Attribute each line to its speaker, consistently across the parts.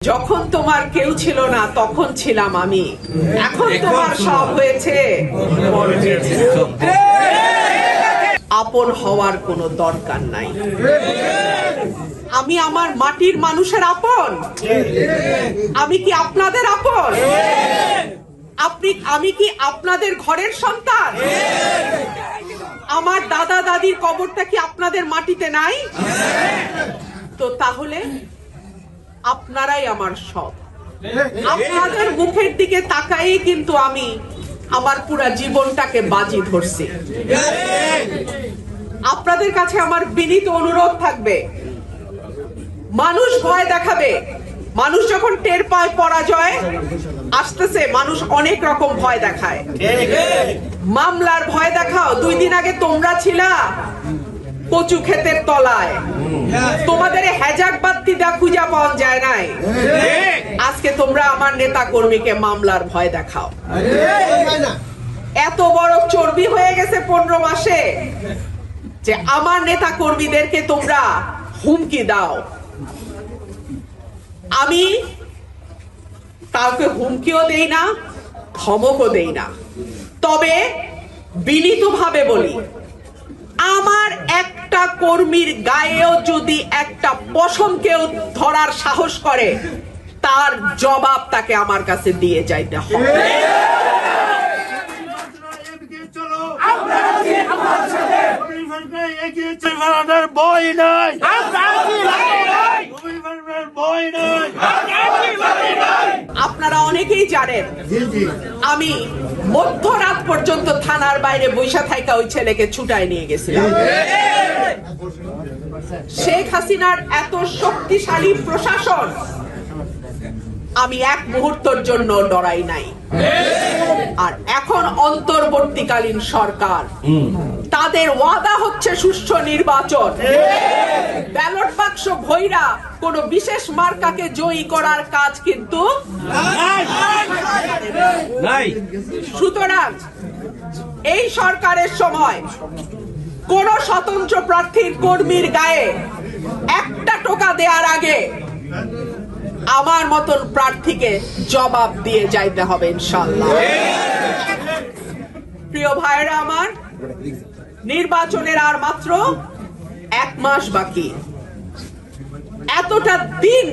Speaker 1: যখন তোমার কেউ ছিল না তখন ছিলাম আমি, এখন তোমার সব হয়েছে। আপন হওয়ার কোনো দরকার নাই। আমি আমার মাটির মানুষের আপন। আমি কি আপনাদের আপন? আমি কি আপনাদের ঘরের সন্তান? আমার দাদা দাদির কবরটা কি আপনাদের মাটিতে নাই? তো তাহলে আপনারাই আমার সব। আপনাদের মুখের দিকে তাকাই কিন্তু আমি আমার পুরা জীবনটাকে বাজি ধরছি। আপনাদের কাছে আমার বিনীত অনুরোধ থাকবে, মানুষ ভয় দেখাবে, মানুষ যখন টের পায় পরাজয় আসতেছে, মানুষ অনেক রকম ভয় দেখায়। মামলার ভয় দেখাও। 2 দিন আগে তোমরা ছিলা কচু ক্ষেতের তলায়, তোমাদের হ্যাজাক বাত্তি দা খুঁজা পাওয়া যায় নাই। আজকে তোমরা আমার নেতা কর্মীকে মামলার ভয় দেখাও। এত বড় চর্বি হয়ে গেছে 15 মাসে যে আমার নেতা কর্মীদেরকে তোমরা হুমকি দাও। আমি কাউকে হুমকিও দেই না, ধমকও দেই না, তবে বিনীতভাবে বলি, আমার একটা কর্মীর গায়েও যদি একটা পশমকেও ধরার সাহস করে, তার জবাব তাকে আমার কাছে দিয়ে যাইতে হবে। আপনারা অনেকেই জানেন আমি মধ্যরাত পর্যন্ত থানার বাইরে বৈশা থাইকা ওই ছেলেকে ছুটায় নিয়ে গেছিলাম। শেখ হাসিনার এত শক্তিশালী প্রশাসন আমি এক মুহূর্তের জন্য ডরাই নাই। আর এখন অন্তর্বর্তীকালীন সরকার, তাদের ওয়াদা হচ্ছে সুষ্ঠু নির্বাচন। ব্যালট বাক্স ভৈরা কোন বিশেষ মার্কাকে জয়ী করার কাজ কিন্তু নাই। সুতরাং এই সরকারের সময় কোন স্বতন্ত্র প্রার্থীর কর্মীর গায়ে একটা টোকা দেওয়ার আগে আমার মতন প্রার্থীকে জবাব দিয়ে যাইতে হবে ইনশাআল্লাহ। প্রিয় ভাইরা আমার, নির্বাচনের আর মাত্র 1 মাস বাকি। এতটা দিন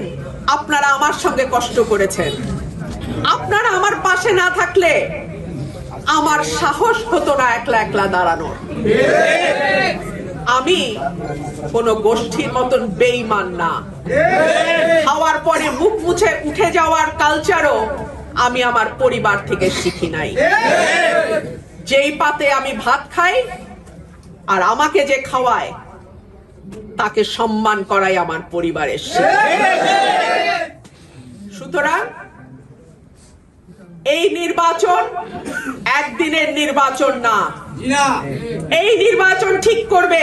Speaker 1: আপনারা আমার সঙ্গে কষ্ট করেছেন। আপনারা আমার পাশে না থাকলে আমার সাহস হতো না একলা একলা দাঁড়ানোর। আমি কোন গোষ্ঠীর মতন বেঈমান না। খাওয়ার পরে মুখ মুছে উঠে যাওয়ার কালচারও আমি আমার পরিবার থেকে শিখি নাই। যেই পাতে আমি ভাত খাই আর আমাকে যে খাওয়ায় তাকে সম্মান করাই আমার পরিবারের শিক্ষা। সুতরাং এই নির্বাচন একদিনের নির্বাচন না। এই নির্বাচন ঠিক করবে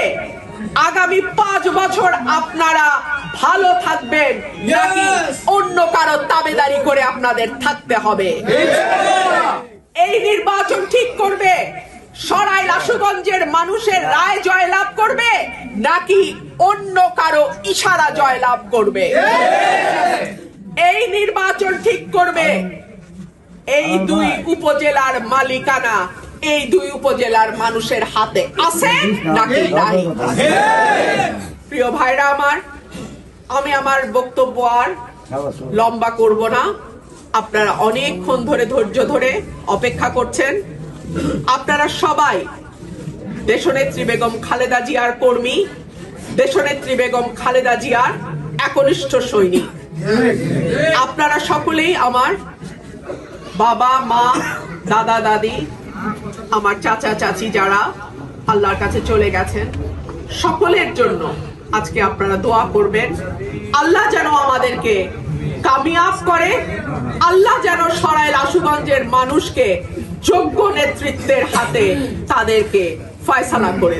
Speaker 1: আগামী 5 বছর আপনারা ভালো থাকবেন নাকি অন্য কারো তাবেদারি করে আপনাদের থাকতে হবে। এই নির্বাচন ঠিক করবে সরাইল আশুগঞ্জের মানুষের রায় জয়লাভ করবে নাকি অন্য কারো ইশারা জয়লাভ করবে। এই নির্বাচন ঠিক করবে এই 2 উপজেলার মালিকানা এই 2 উপজেলার মানুষের হাতে আছে নাকি নাই। প্রিয় ভাইরা আমার, আমি আমার বক্তব্য আর লম্বা করব না। আপনারা অনেকক্ষণ ধরে ধৈর্য ধরে অপেক্ষা করছেন। আপনারা সবাই দেশনেত্রী বেগম খালেদা জিয়ার কর্মী, দেশনেত্রী বেগম খালেদা জিয়ার একনিষ্ঠ সৈনিক। আপনারা সকলেই আমার বাবা মা, দাদা দাদি, আমার চাচা চাচি যারা আল্লাহর কাছে চলে গেছেন, সকলের জন্য আজকে আপনারা দোয়া করবেন। আল্লাহ যেন আমাদেরকে কামিয়াব করে, আল্লাহ যেন সরাইল আশুগঞ্জের মানুষকে যোগ্য নেতৃত্বের হাতে তাদেরকে ফয়সালা করে।